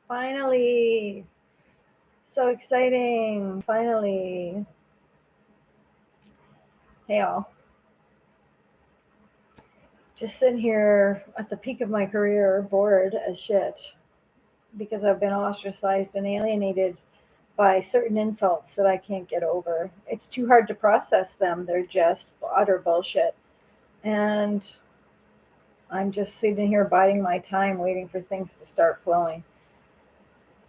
Finally. So exciting. Finally. Hey, all. Just sitting here at the peak of my career, bored as shit because I've been ostracized and alienated by certain insults that I can't get over. It's too hard to process them. They're just utter bullshit. And I'm just sitting here biding my time, waiting for things to start flowing.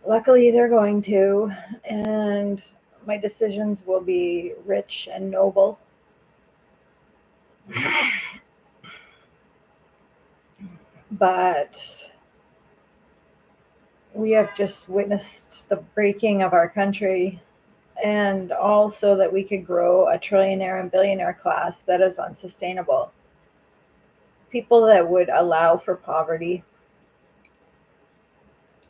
Luckily, they're going to, and my decisions will be rich and noble. But we have just witnessed the breaking of our country, and also that we could grow a trillionaire and billionaire class that is unsustainable. People that would allow for poverty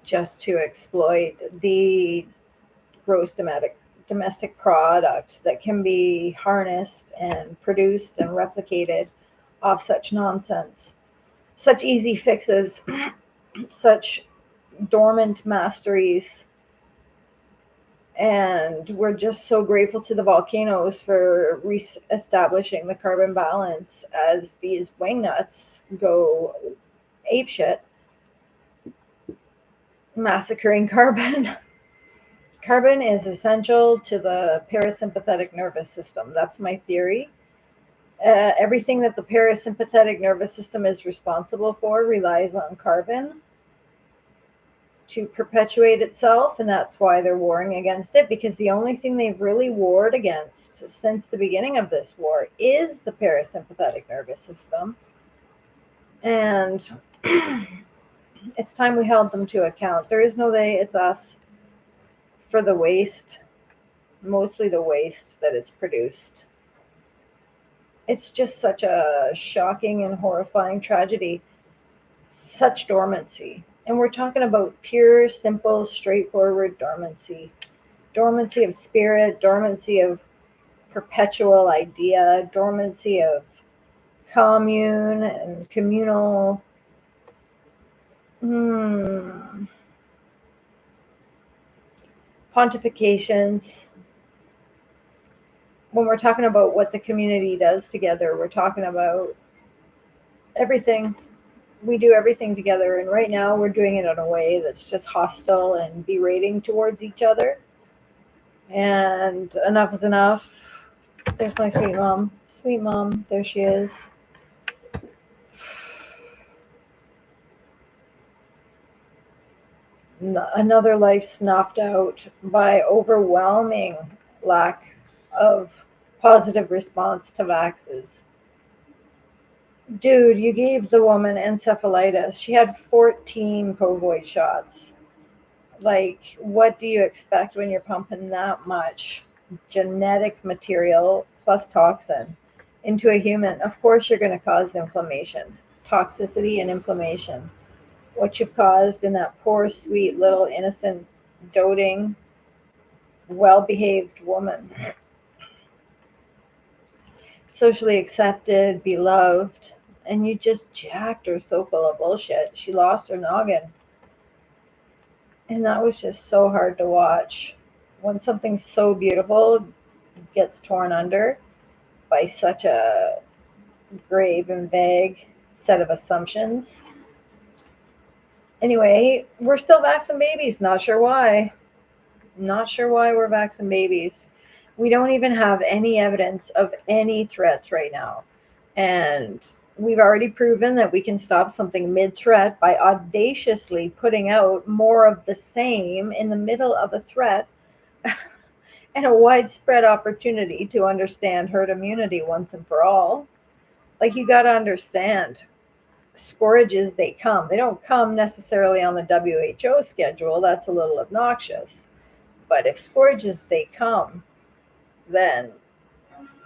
just to exploit the gross domestic product that can be harnessed and produced and replicated off such nonsense. Such easy fixes, such dormant masteries. And we're just so grateful to the volcanoes for establishing the carbon balance as these wingnuts go apeshit, massacring carbon. Carbon is essential to the parasympathetic nervous system. That's my theory. Everything that the parasympathetic nervous system is responsible for relies on carbon to perpetuate itself, and that's why they're warring against it, because the only thing they've really warred against since the beginning of this war is the parasympathetic nervous system. And it's time we held them to account. There is no they, it's us, for the waste, mostly the waste that it's produced. It's just such a shocking and horrifying tragedy, such dormancy. And we're talking about pure, simple, straightforward dormancy. Dormancy of spirit, dormancy of perpetual idea, dormancy of commune and communal pontifications. When we're talking about what the community does together, we're talking about everything. We do everything together, and right now we're doing it in a way that's just hostile and berating towards each other. And enough is enough. There's my sweet mom. Sweet mom, there she is. Another life snuffed out by overwhelming lack of positive response to vaxes. Dude, you gave the woman encephalitis. She had 14 COVID shots. Like, what do you expect when you're pumping that much genetic material plus toxin into a human? Of course, you're going to cause inflammation, toxicity, and inflammation. What you've caused in that poor, sweet, little, innocent, doting, well behaved woman. Socially accepted, beloved, and you just jacked her so full of bullshit. She lost her noggin. And that was just so hard to watch. When something so beautiful gets torn under by such a grave and vague set of assumptions. Anyway, we're still vaccinating babies. Not sure why. Not sure why we're vaccinating babies. We don't even have any evidence of any threats right now. And we've already proven that we can stop something mid-threat by audaciously putting out more of the same in the middle of a threat and a widespread opportunity to understand herd immunity once and for all. Like, you got to understand, scourges, they come. They don't come necessarily on the WHO schedule. That's a little obnoxious. But if scourges, they come, then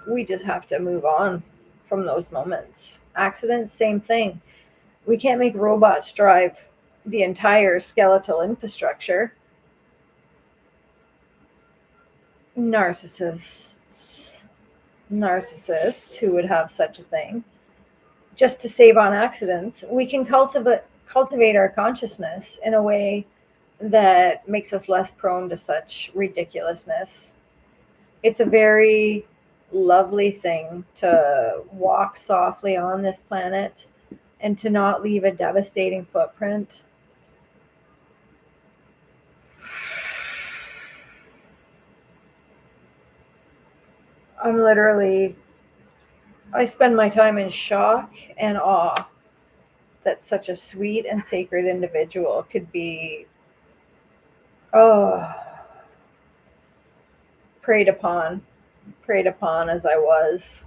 we just have to move on from those moments. Accidents, same thing. We can't make robots drive the entire skeletal infrastructure. Narcissists who would have such a thing just to save on accidents. We can cultivate our consciousness in a way that makes us less prone to such ridiculousness. It's a very lovely thing to walk softly on this planet and to not leave a devastating footprint. I'm literally, I spend my time in shock and awe that such a sweet and sacred individual could be, oh, preyed upon, preyed upon as I was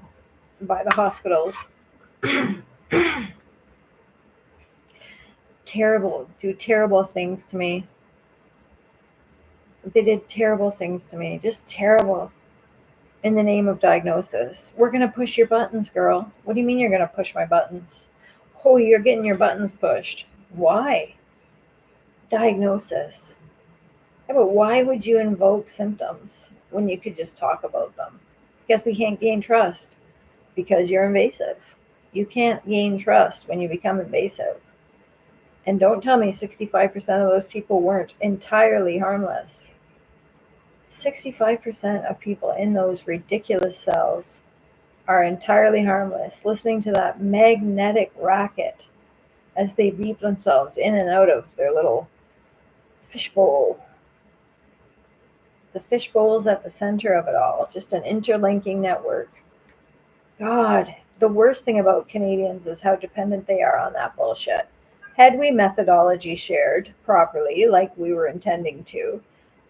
by the hospitals. Do terrible things to me. They did terrible things to me, just terrible, in the name of diagnosis. We're going to push your buttons, girl. What do you mean you're going to push my buttons? Oh, you're getting your buttons pushed. Why? Diagnosis. Yeah, but why would you invoke symptoms when you could just talk about them? Because we can't gain trust because you're invasive. You can't gain trust when you become invasive. And don't tell me 65% of those people weren't entirely harmless. 65% of people in those ridiculous cells are entirely harmless, listening to that magnetic racket as they beep themselves in and out of their little fishbowl. The fishbowl's at the center of it all, just an interlinking network. God, the worst thing about Canadians is how dependent they are on that bullshit. Had we methodology shared properly, like we were intending to,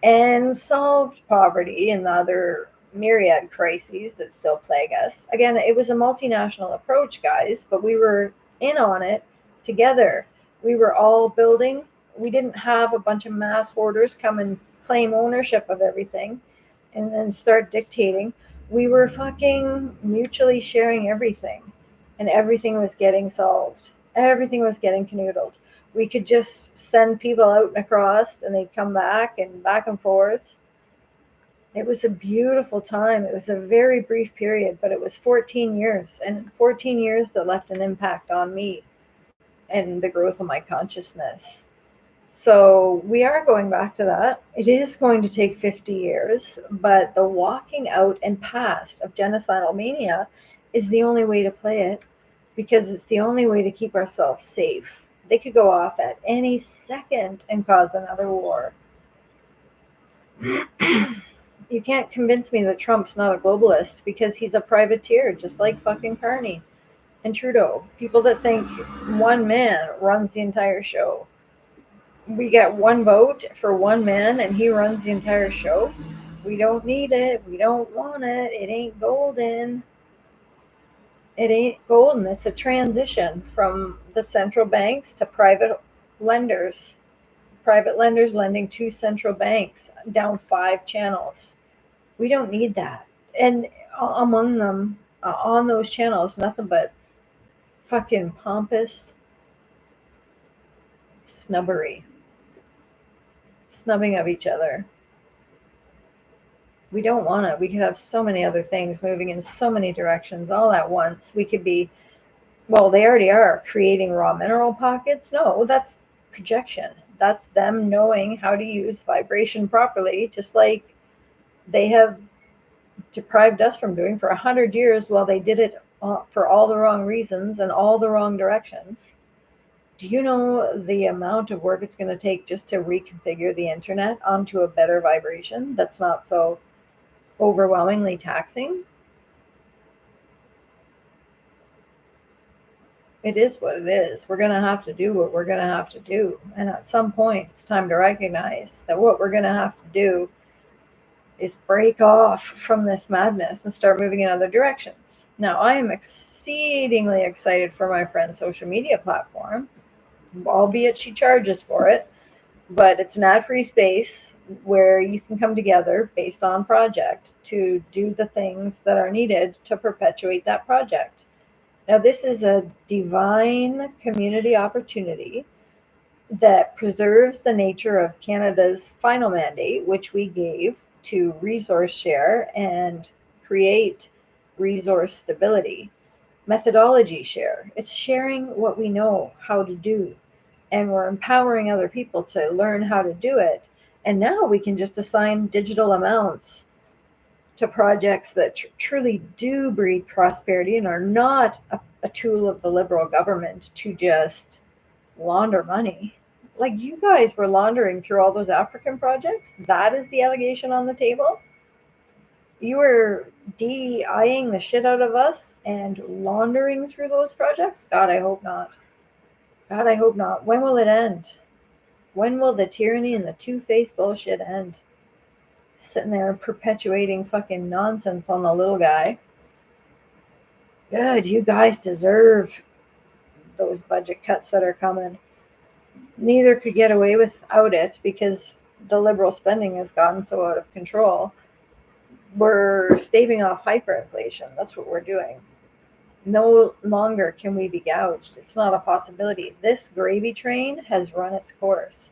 and solved poverty and the other myriad crises that still plague us. Again, it was a multinational approach, guys, but we were in on it together. We were all building. We didn't have a bunch of mass hoarders come and claim ownership of everything and then start dictating. We were fucking mutually sharing everything, and everything was getting solved. Everything was getting canoodled. We could just send people out and across, and they'd come back and forth. It was a beautiful time. It was a very brief period, but it was 14 years, and 14 years that left an impact on me and the growth of my consciousness. So we are going back to that. It is going to take 50 years, but the walking out and past of genocidal mania is the only way to play it, because it's the only way to keep ourselves safe. They could go off at any second and cause another war. You can't convince me that Trump's not a globalist, because he's a privateer, just like fucking Carney and Trudeau. People that think one man runs the entire show. We get one vote for one man and he runs the entire show. We don't need it. We don't want it. It ain't golden. It ain't golden. It's a transition from the central banks to private lenders. Private lenders lending to central banks down 5 channels. We don't need that. And among them, on those channels, nothing but fucking pompous snubbery. Snubbing of each other. We don't want it. We could have so many other things moving in so many directions all at once. We could be, well, they already are creating raw mineral pockets. No, that's projection. That's them knowing how to use vibration properly, just like they have deprived us from doing for 100 years while they did it for all the wrong reasons and all the wrong directions. Do you know the amount of work it's going to take just to reconfigure the internet onto a better vibration that's not so overwhelmingly taxing? It is what it is. We're going to have to do what we're going to have to do. And at some point, it's time to recognize that what we're going to have to do is break off from this madness and start moving in other directions. Now, I am exceedingly excited for my friend's social media platform, albeit she charges for it, but it's an ad-free space where you can come together based on project to do the things that are needed to perpetuate that project. Now, this is a divine community opportunity that preserves the nature of Canada's final mandate, which we gave to resource share and create resource stability. Methodology share. It's sharing what we know how to do. and we're empowering other people to learn how to do it. And now we can just assign digital amounts to projects that truly do breed prosperity and are not a tool of the liberal government to just launder money. Like you guys were laundering through all those African projects. That is the allegation on the table. You were DEIing the shit out of us and laundering through those projects. God, I hope not. God, I hope not. When will it end? When will the tyranny and the two-faced bullshit end? Sitting there perpetuating fucking nonsense on the little guy. Good, you guys deserve those budget cuts that are coming. Neither could get away without it because the liberal spending has gotten so out of control. We're staving off hyperinflation. That's what we're doing. No longer can we be gouged. It's not a possibility. This gravy train has run its course.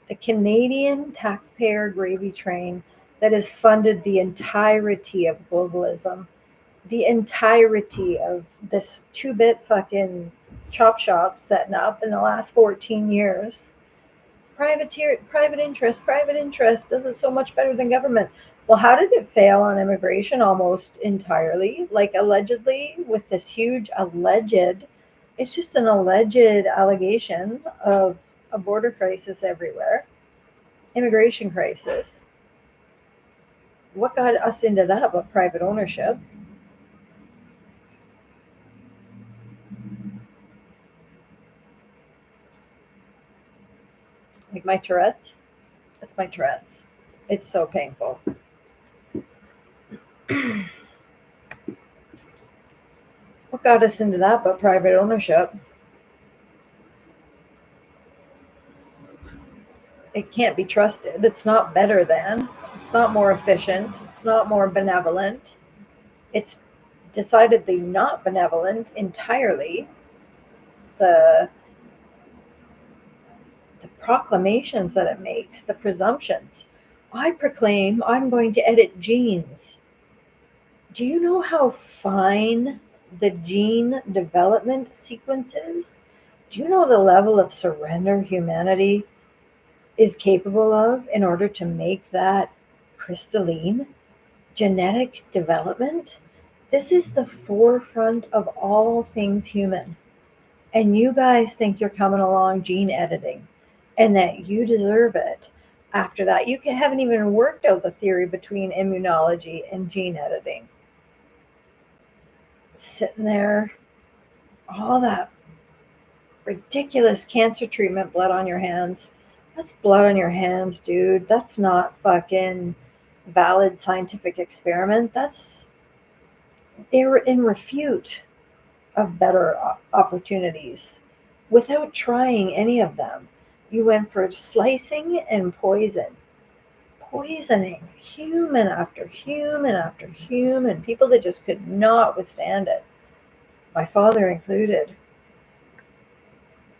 The Canadian taxpayer gravy train that has funded the entirety of globalism, the entirety of this 2-bit fucking chop shop setting up in the last 14 years. Private interest does it so much better than government. Well, how did it fail on immigration almost entirely? Like allegedly, with this huge alleged, it's just an alleged allegation of a border crisis everywhere, immigration crisis. What got us into that but private ownership? Like my Tourette's? It's my Tourette's. It's so painful. What got us into that but private ownership? It can't be trusted. It's not better than. It's not more efficient. It's not more benevolent. It's decidedly not benevolent entirely. The proclamations that it makes, the presumptions. I proclaim I'm going to edit genes. Do you know how fine the gene development sequence is? Do you know the level of surrender humanity is capable of in order to make that crystalline? Genetic development? This is the forefront of all things human. And you guys think you're coming along gene editing and that you deserve it. After that, you haven't even worked out the theory between immunology and gene editing. Sitting there, all that ridiculous cancer treatment blood on your hands. That's blood on your hands, dude. That's not fucking valid scientific experiment. That's in refute of better opportunities without trying any of them. You went for slicing and poisoning human after human after human, people that just could not withstand it, my father included,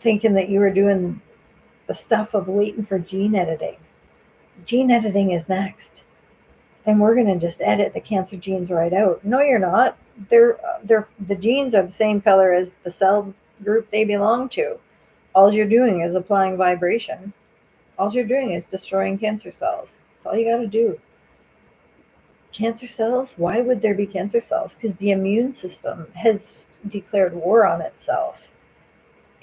thinking that you were doing the stuff of waiting for gene editing. Gene editing is next, and we're going to just edit the cancer genes right out. No, you're not. The genes are the same color as the cell group they belong to. All you're doing is applying vibration. All you're doing is destroying cancer cells. That's all you got to do. Cancer cells? Why would there be cancer cells? Because the immune system has declared war on itself.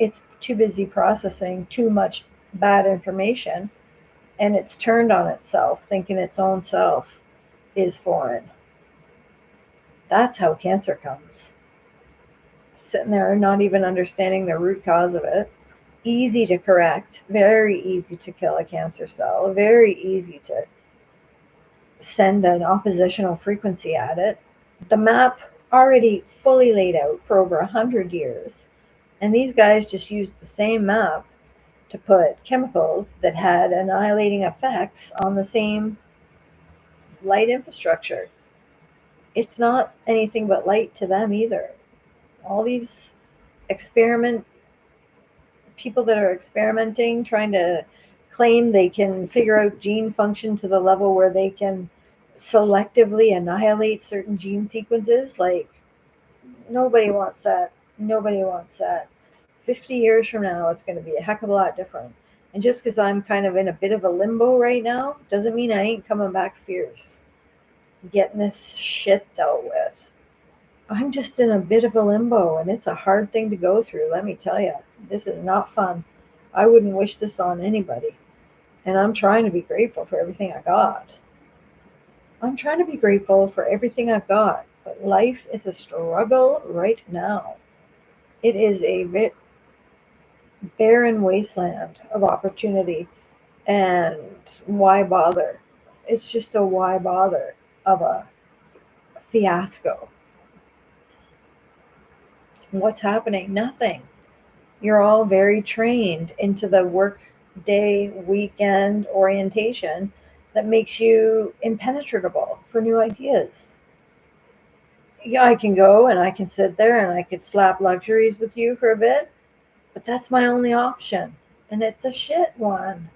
It's too busy processing too much bad information, and it's turned on itself, thinking its own self is foreign. That's how cancer comes. Sitting there not even understanding the root cause of it. Easy to correct, very easy to kill a cancer cell, very easy to send an oppositional frequency at it. The map already fully laid out for over 100 years. And these guys just used the same map to put chemicals that had annihilating effects on the same light infrastructure. It's not anything but light to them either. All these people that are experimenting, trying to claim they can figure out gene function to the level where they can selectively annihilate certain gene sequences. Like, nobody wants that. Nobody wants that. 50 years from now, it's going to be a heck of a lot different. And just because I'm kind of in a bit of a limbo right now doesn't mean I ain't coming back fierce, getting this shit dealt with. I'm just in a bit of a limbo, and it's a hard thing to go through, let me tell you. This is not fun. I wouldn't wish this on anybody. And I'm trying to be grateful for everything I got. I'm trying to be grateful for everything I've got. But life is a struggle right now. It is a bit barren wasteland of opportunity. And why bother? It's just a why bother of a fiasco. What's happening? Nothing. You're all very trained into the work day, weekend orientation that makes you impenetrable for new ideas. Yeah, I can go and I can sit there and I could slap luxuries with you for a bit, but that's my only option. And it's a shit one.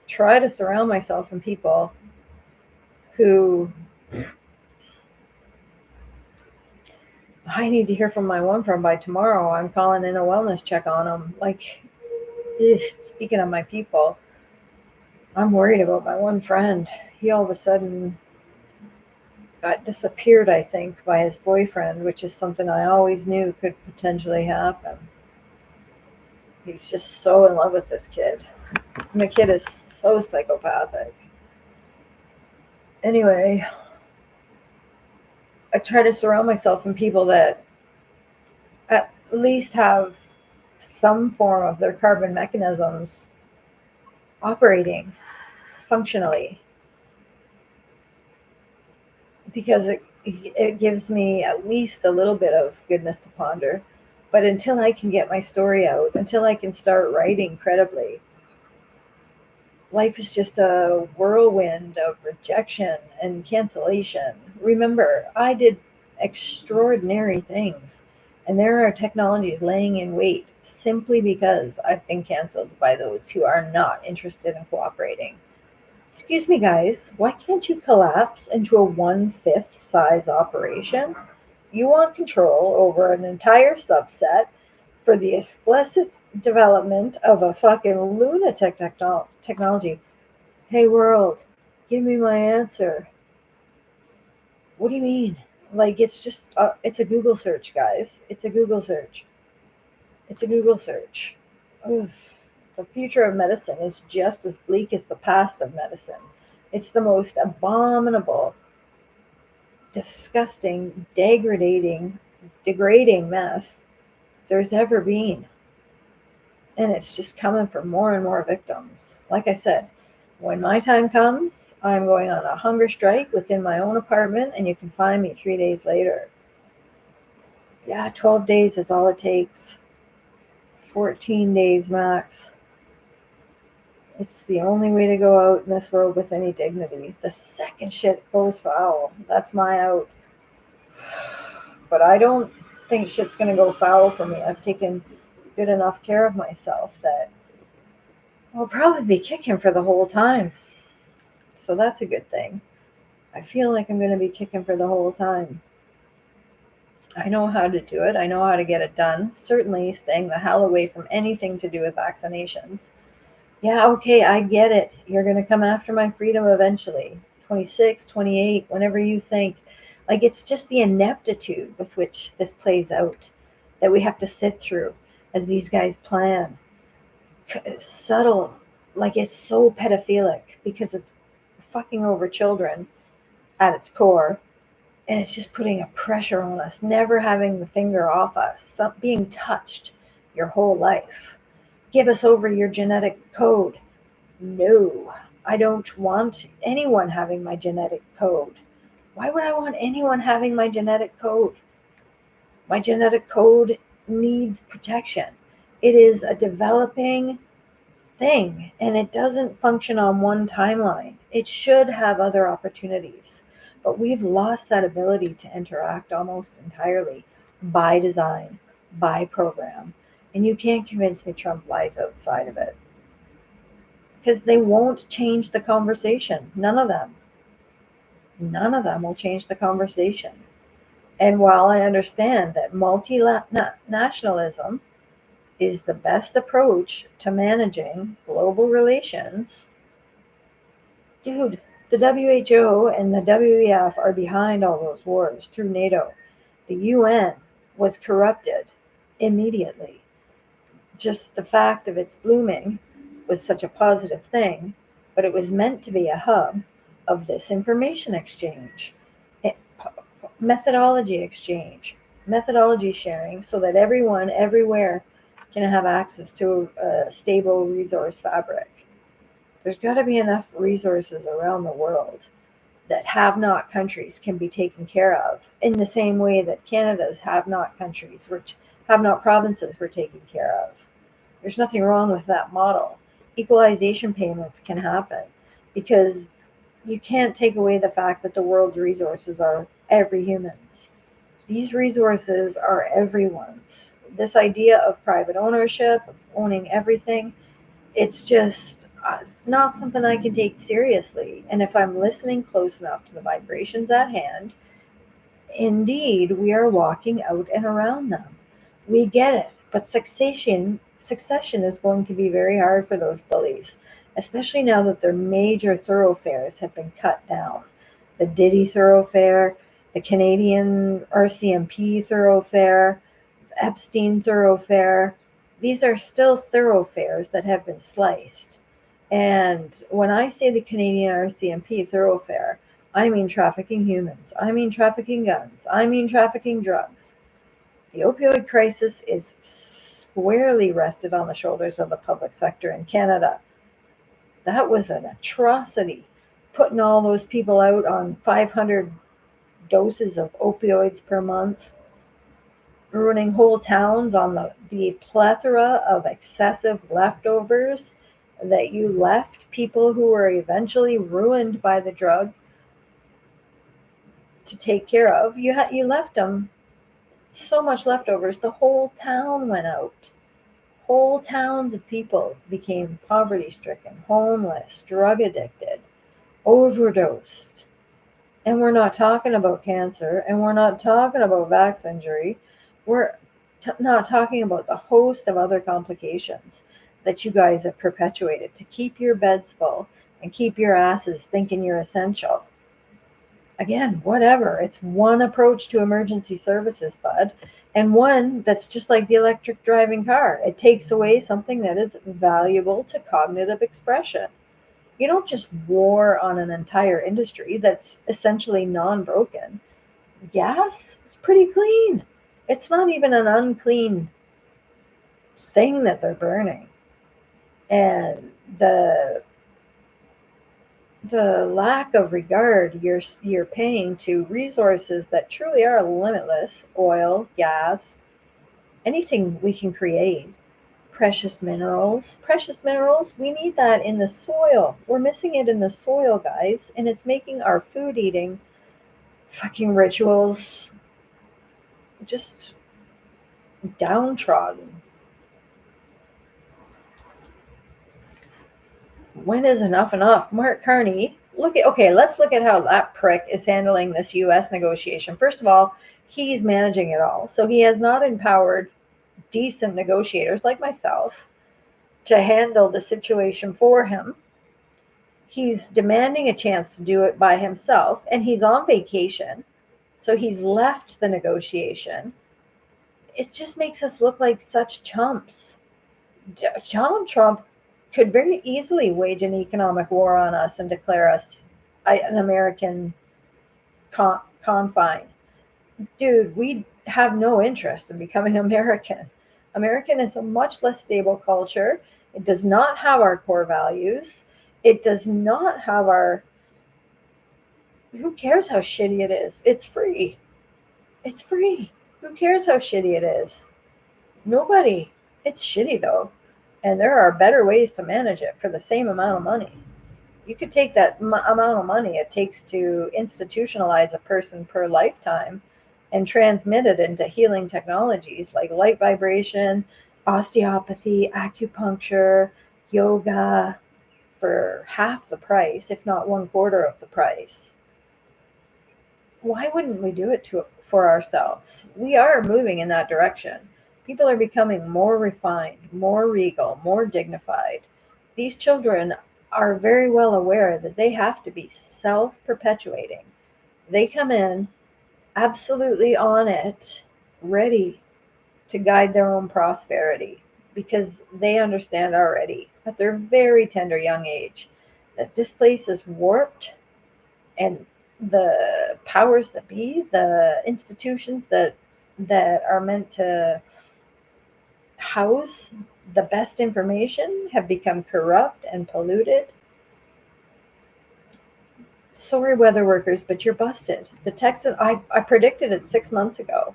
Try to surround myself in people who I need to hear from my one friend by tomorrow. I'm calling in a wellness check on them. Like, speaking of my people, I'm worried about my one friend. He all of a sudden got disappeared, I think, by his boyfriend, which is something I always knew could potentially happen. He's just so in love with this kid. And the kid is so psychopathic. Anyway, I try to surround myself in people that at least have some form of their carbon mechanisms operating functionally, because it gives me at least a little bit of goodness to ponder. But until I can get my story out, until I can start writing credibly, life is just a whirlwind of rejection and cancellation. Remember, I did extraordinary things, and there are technologies laying in wait simply because I've been canceled by those who are not interested in cooperating. Excuse me, guys, why can't you collapse into a one-fifth size operation? You want control over an entire subset for the explicit development of a fucking lunatic technology. Hey, world, give me my answer. What do you mean? Like, it's just, it's a Google search, guys. It's a Google search. It's a Google search. Oof. The future of medicine is just as bleak as the past of medicine. It's the most abominable, disgusting, degrading mess there's ever been. And it's just coming for more and more victims. Like I said, when my time comes, I'm going on a hunger strike within my own apartment, and you can find me 3 days later. Yeah, 12 days is all it takes. 14 days max. It's the only way to go out in this world with any dignity. The second shit goes foul, that's my out. But I don't think shit's gonna go foul for me. I've taken good enough care of myself that I'll probably be kicking for the whole time. So that's a good thing. I feel like I'm gonna be kicking for the whole time. I know how to do it. I know how to get it done. Certainly staying the hell away from anything to do with vaccinations. Yeah, okay, I get it. You're going to come after my freedom eventually. 26, 28, whenever you think. Like, it's just the ineptitude with which this plays out that we have to sit through as these guys plan. Subtle, like it's so pedophilic because it's fucking over children at its core. And it's just putting a pressure on us, never having the finger off us, being touched your whole life. Give us over your genetic code. No, I don't want anyone having my genetic code. Why would I want anyone having my genetic code? My genetic code needs protection. It is a developing thing, and it doesn't function on one timeline. It should have other opportunities, but we've lost that ability to interact almost entirely by design, by program. And you can't convince me Trump lies outside of it, because they won't change the conversation. None of them. None of them will change the conversation. And while I understand that multinationalism is the best approach to managing global relations. Dude, the WHO and the WEF are behind all those wars through NATO. The UN was corrupted immediately. Just the fact of its blooming was such a positive thing, but it was meant to be a hub of this information exchange, methodology exchange, methodology sharing, so that everyone everywhere can have access to a stable resource fabric. There's got to be enough resources around the world that have not countries can be taken care of in the same way that Canada's have not countries, which have not provinces were taken care of. There's nothing wrong with that model. Equalization payments can happen because you can't take away the fact that the world's resources are every human's. These resources are everyone's. This idea of private ownership, of owning everything, it's just not something I can take seriously. And if I'm listening close enough to the vibrations at hand, indeed, we are walking out and around them. We get it. But succession is going to be very hard for those bullies, especially now that their major thoroughfares have been cut down. The Diddy thoroughfare, the Canadian RCMP thoroughfare, the Epstein thoroughfare. These are still thoroughfares that have been sliced. And when I say the Canadian RCMP thoroughfare, I mean trafficking humans. I mean trafficking guns. I mean trafficking drugs. The opioid crisis is squarely rested on the shoulders of the public sector in Canada. That was an atrocity, putting all those people out on 500 doses of opioids per month, ruining whole towns on the plethora of excessive leftovers that you left people who were eventually ruined by the drug to take care of. You left them so much leftovers, the whole town went out. Whole towns of people became poverty stricken, homeless, drug addicted, overdosed. And we're not talking about cancer, and we're not talking about vax injury. We're not talking about the host of other complications that you guys have perpetuated to keep your beds full and keep your asses thinking you're essential. Again, whatever. It's one approach to emergency services, bud, and one that's just like the electric driving car. It takes away something that is valuable to cognitive expression. You don't just war on an entire industry that's essentially non-broken. Gas, it's pretty clean. It's not even an unclean thing that they're burning. And the lack of regard you're paying to resources that truly are limitless, oil, gas, anything we can create, precious minerals, we need that in the soil. We're missing it in the soil, guys, and it's making our food eating fucking rituals just downtrodden. When is enough enough? Mark Carney, let's look at how that prick is handling this US negotiation. First of all, he's managing it all. So he has not empowered decent negotiators like myself to handle the situation for him. He's demanding a chance to do it by himself, and he's on vacation. So he's left the negotiation. It just makes us look like such chumps. Donald Trump could very easily wage an economic war on us and declare us an American confine. Dude, we have no interest in becoming American. American is a much less stable culture. It does not have our core values. It does not have our... Who cares how shitty it is? It's free. It's free. Who cares how shitty it is? Nobody. It's shitty, though. And there are better ways to manage it for the same amount of money. You could take that amount of money it takes to institutionalize a person per lifetime and transmit it into healing technologies like light vibration, osteopathy, acupuncture, yoga for half the price, if not 1/4 of the price. Why wouldn't we do it for ourselves? We are moving in that direction. People are becoming more refined, more regal, more dignified. These children are very well aware that they have to be self perpetuating. They come in absolutely on it, ready to guide their own prosperity because they understand already at their very tender young age that this place is warped, and the powers that be, the institutions that are meant to house the best information have become corrupt and polluted. Sorry, weather workers, but you're busted. The Texas, I predicted it 6 months ago.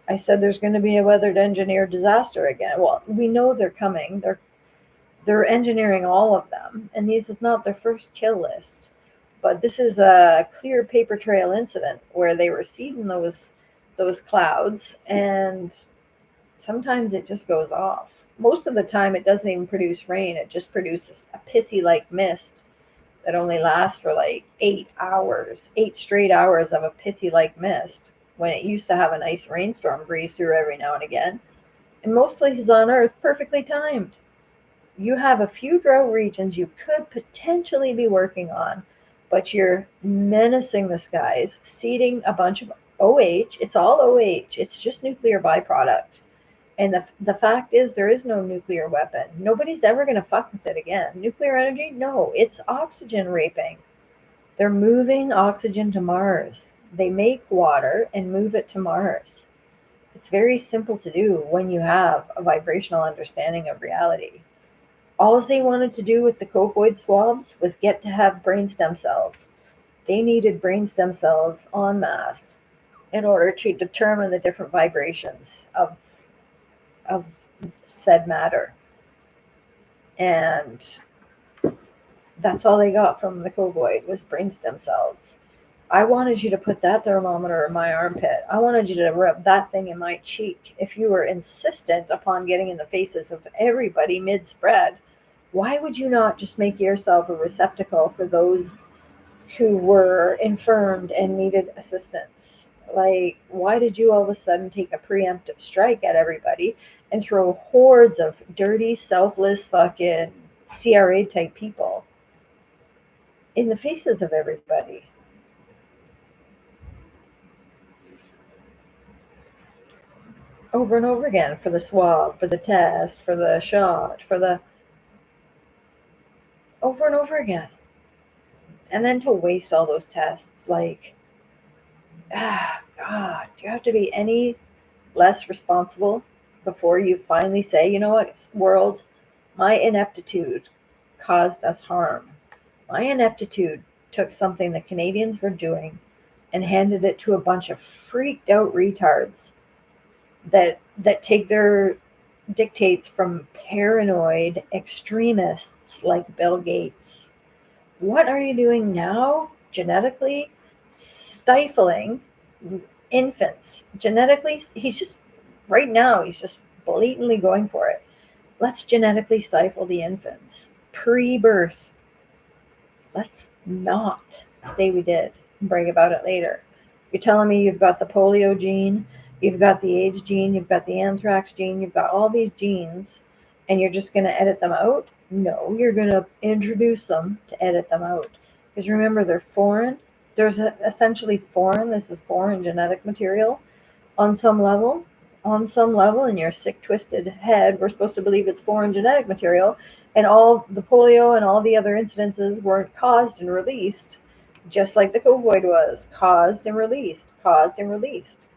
I said there's going to be a weathered engineer disaster again. Well, we know they're coming. They're engineering all of them, and this is not their first kill list. But this is a clear paper trail incident where they were seeding those clouds, and sometimes it just goes off. Most of the time, it doesn't even produce rain. It just produces a pissy like mist that only lasts for like 8 hours, 8 straight hours of a pissy like mist, when it used to have a nice rainstorm breeze through every now and again. In most places on Earth, perfectly timed. You have a few drought regions you could potentially be working on, but you're menacing the skies, seeding a bunch of OH. It's all OH, it's just nuclear byproduct. And the fact is, there is no nuclear weapon. Nobody's ever going to fuck with it again. Nuclear energy? No, it's oxygen raping. They're moving oxygen to Mars. They make water and move it to Mars. It's very simple to do when you have a vibrational understanding of reality. All they wanted to do with the covoid swabs was get to have brain stem cells. They needed brain stem cells en masse in order to determine the different vibrations of said matter. And that's all they got from the covoid was brain stem cells. I wanted you to put that thermometer in my armpit. I wanted you to rub that thing in my cheek. If you were insistent upon getting in the faces of everybody mid spread, why would you not just make yourself a receptacle for those who were infirmed and needed assistance? Like, why did you all of a sudden take a preemptive strike at everybody and throw hordes of dirty, selfless, fucking CRA type people in the faces of everybody? Over and over again, for the swab, for the test, for the shot, for the over and over again. And then to waste all those tests, like, God, do you have to be any less responsible before you finally say, you know what, world, my ineptitude caused us harm. My ineptitude took something the Canadians were doing and handed it to a bunch of freaked out retards that take their dictates from paranoid extremists like Bill Gates. What are you doing now? Genetically stifling infants. Genetically, right now, he's just blatantly going for it. Let's genetically stifle the infants pre birth. Let's not say we did and brag about it later. You're telling me you've got the polio gene, you've got the AIDS gene, you've got the anthrax gene, you've got all these genes, and you're just going to edit them out? No, you're going to introduce them to edit them out. Because remember, they're foreign. There's essentially foreign. This is foreign genetic material on some level. On some level, in your sick, twisted head, we're supposed to believe it's foreign genetic material, and all the polio and all the other incidences were caused and released, just like the covoid was caused and released, caused and released.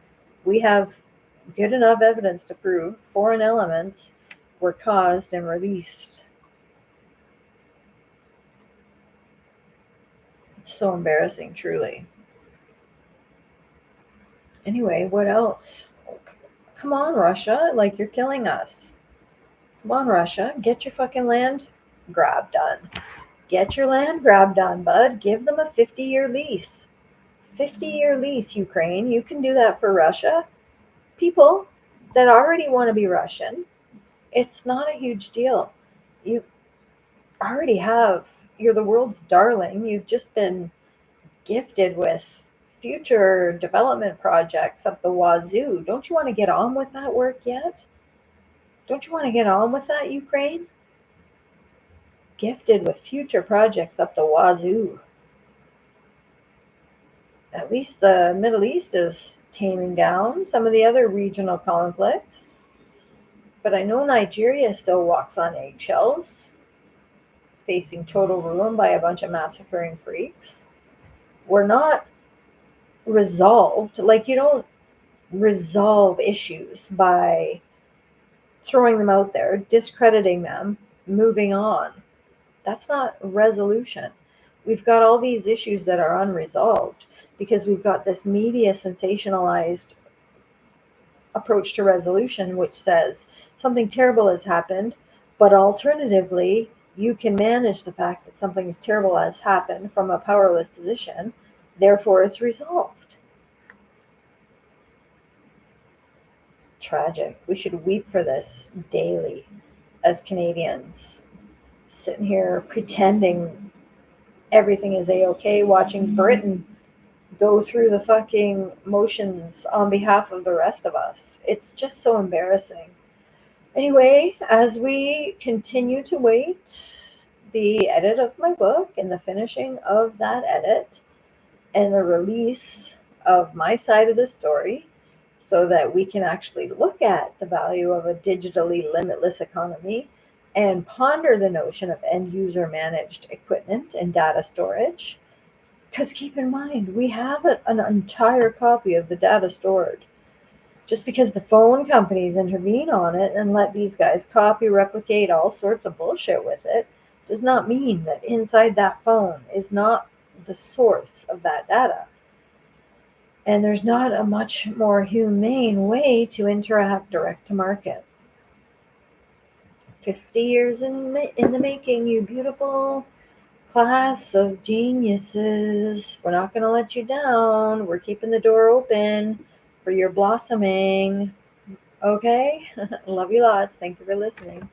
We have good enough evidence to prove foreign elements were caused and released. It's so embarrassing, truly. Anyway, what else? Come on, Russia, like, you're killing us. Come on, Russia, get your fucking land grab done. Get your land grab done, bud. Give them a 50-year lease. 50-year lease, Ukraine. You can do that for Russia. People that already want to be Russian, it's not a huge deal. You already have, you're the world's darling. You've just been gifted with future development projects up the wazoo. Don't you want to get on with that work yet? Don't you want to get on with that, Ukraine? Gifted with future projects up the wazoo. At least the Middle East is taming down some of the other regional conflicts. But I know Nigeria still walks on eggshells, facing total ruin by a bunch of massacring freaks. We're not resolved. Like, you don't resolve issues by throwing them out there, discrediting them, moving on. That's not resolution. We've got all these issues that are unresolved because we've got this media sensationalized approach to resolution, which says something terrible has happened, but alternatively, you can manage the fact that something terrible has happened from a powerless position, therefore, it's resolved. Tragic. We should weep for this daily as Canadians, sitting here pretending everything is a-okay, watching Britain go through the fucking motions on behalf of the rest of us. It's just so embarrassing. Anyway, as we continue to wait the edit of my book and the finishing of that edit and the release of my side of the story, so that we can actually look at the value of a digitally limitless economy and ponder the notion of end user managed equipment and data storage. Because keep in mind, we have an entire copy of the data stored. Just because the phone companies intervene on it and let these guys copy, replicate all sorts of bullshit with it, does not mean that inside that phone is not the source of that data. And there's not a much more humane way to interact direct to market. 50 years in the making, you beautiful class of geniuses. We're not going to let you down. We're keeping the door open for your blossoming. Okay? Love you lots. Thank you for listening.